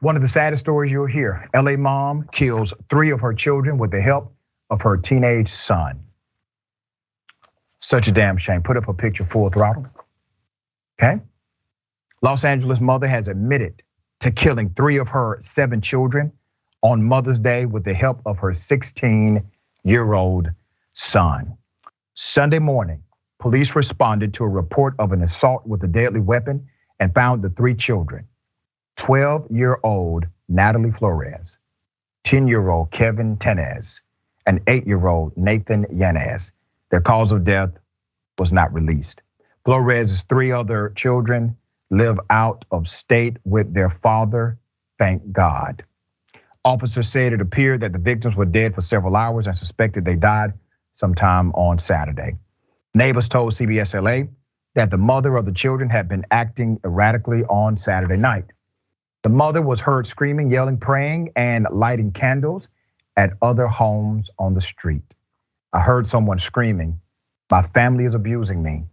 One of the saddest stories you'll hear. LA mom kills 3 of her children with the help of her teenage son. Such a damn shame. Put up a picture, Full Throttle. Okay. Los Angeles mother has admitted to killing 3 of her 7 children on Mother's Day with the help of her 16-year-old son. Sunday morning, police responded to a report of an assault with a deadly weapon and found the 3 children. 12-year-old Natalie Flores, 10-year-old Kevin Tenez, and 8-year-old Nathan Yanez. Their cause of death was not released. Flores' 3 other children live out of state with their father, thank God. Officers said it appeared that the victims were dead for several hours and suspected they died sometime on Saturday. Neighbors told CBS LA that the mother of the children had been acting erratically on Saturday night. The mother was heard screaming, yelling, praying, and lighting candles at other homes on the street. I heard someone screaming, "My family is abusing me,"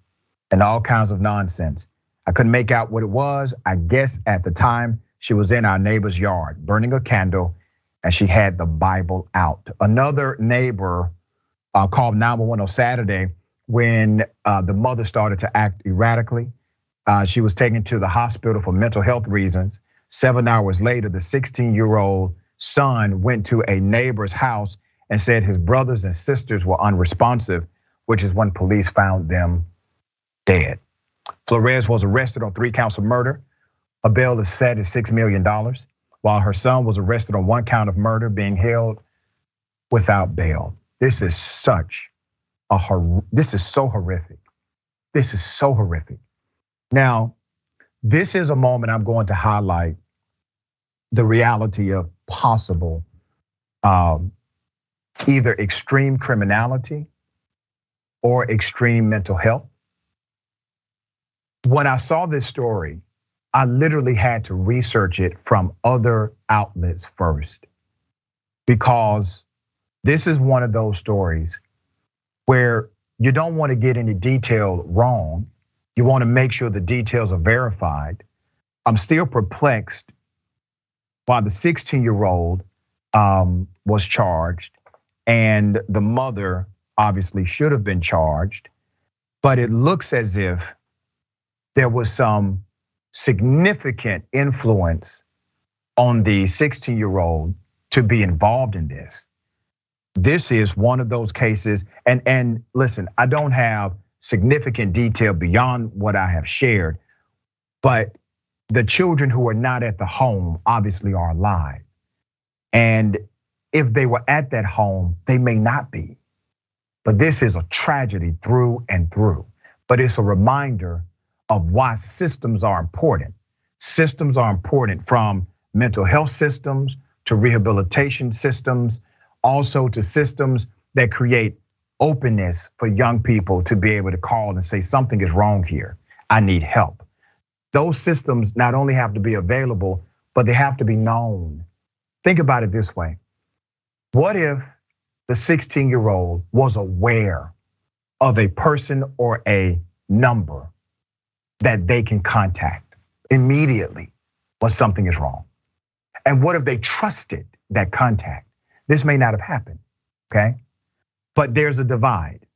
and all kinds of nonsense. I couldn't make out what it was. I guess at the time she was in our neighbor's yard burning a candle and she had the Bible out. Another neighbor called 911 on Saturday when the mother started to act erratically. She was taken to the hospital for mental health reasons. 7 hours later, the 16-year-old son went to a neighbor's house and said his brothers and sisters were unresponsive, which is when police found them dead. Flores was arrested on 3 counts of murder. A bail is set at $6 million, while her son was arrested on 1 count of murder, being held without bail. This is so horrific. This is so horrific. Now, this is a moment I'm going to highlight the reality of possible either extreme criminality or extreme mental health. When I saw this story, I literally had to research it from other outlets first, because this is one of those stories where you don't want to get any detail wrong. You want to make sure the details are verified. I'm still perplexed why the 16-year-old was charged, and the mother obviously should have been charged, but it looks as if there was some significant influence on the 16-year-old to be involved in this. This is one of those cases, and listen, I don't have significant detail beyond what I have shared, but the children who are not at the home obviously are alive. And if they were at that home, they may not be. But this is a tragedy through and through. But it's a reminder of why systems are important. Systems are important, from mental health systems to rehabilitation systems, also to systems that create openness for young people to be able to call and say, something is wrong here, I need help. Those systems not only have to be available, but they have to be known. Think about it this way. What if the 16-year-old was aware of a person or a number that they can contact immediately when something is wrong? And what if they trusted that contact? This may not have happened, okay? But there's a divide.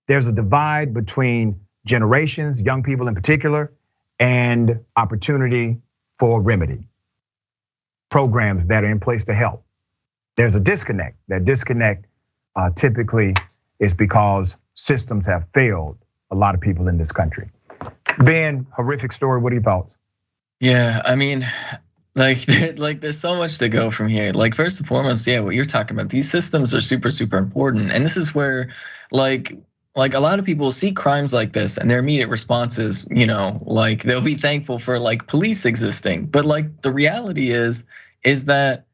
There's a divide between generations, young people in particular, and opportunity for remedy. Programs that are in place to help. There's a disconnect. That disconnect typically is because systems have failed a lot of people in this country. Ben, horrific story, what are your thoughts? Yeah, I mean, like there's so much to go from here. Like, first and foremost, yeah, what you're talking about, these systems are super, super important. And this is where like a lot of people see crimes like this and their immediate response is, like they'll be thankful for like police existing. But like the reality is that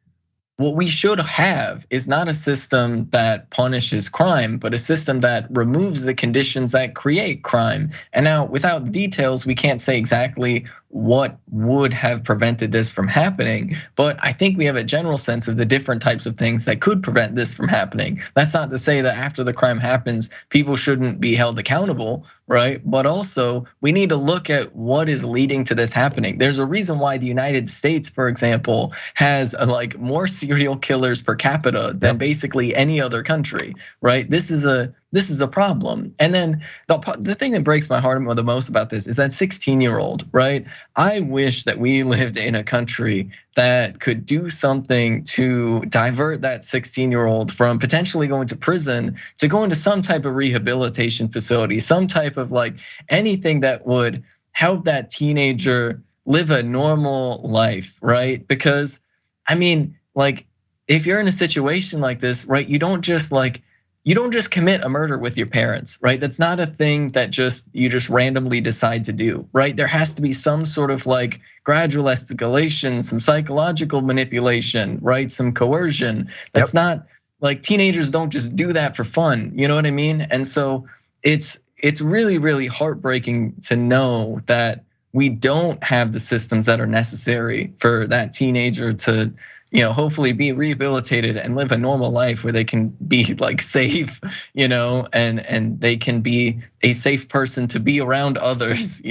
what we should have is not a system that punishes crime, but a system that removes the conditions that create crime. And now, without details, we can't say exactly what would have prevented this from happening. But I think we have a general sense of the different types of things that could prevent this from happening. That's not to say that after the crime happens, people shouldn't be held accountable, right? But also, we need to look at what is leading to this happening. There's a reason why the United States, for example, has like more serial killers per capita than basically any other country, right? This is a problem. And then the thing that breaks my heart the most about this is that 16-year-old, right? I wish that we lived in a country that could do something to divert that 16-year-old from potentially going to prison to going to some type of rehabilitation facility, some type of like anything that would help that teenager live a normal life, right? Because I mean, like if you're in a situation like this, right, you don't just commit a murder with your parents, right? That's not a thing that you just randomly decide to do, right? There has to be some sort of like gradual escalation, some psychological manipulation, right? Some coercion. That's not like teenagers don't just do that for fun, you know what I mean? And so it's really, really heartbreaking to know that we don't have the systems that are necessary for that teenager to, hopefully be rehabilitated and live a normal life where they can be like safe, and they can be a safe person to be around others,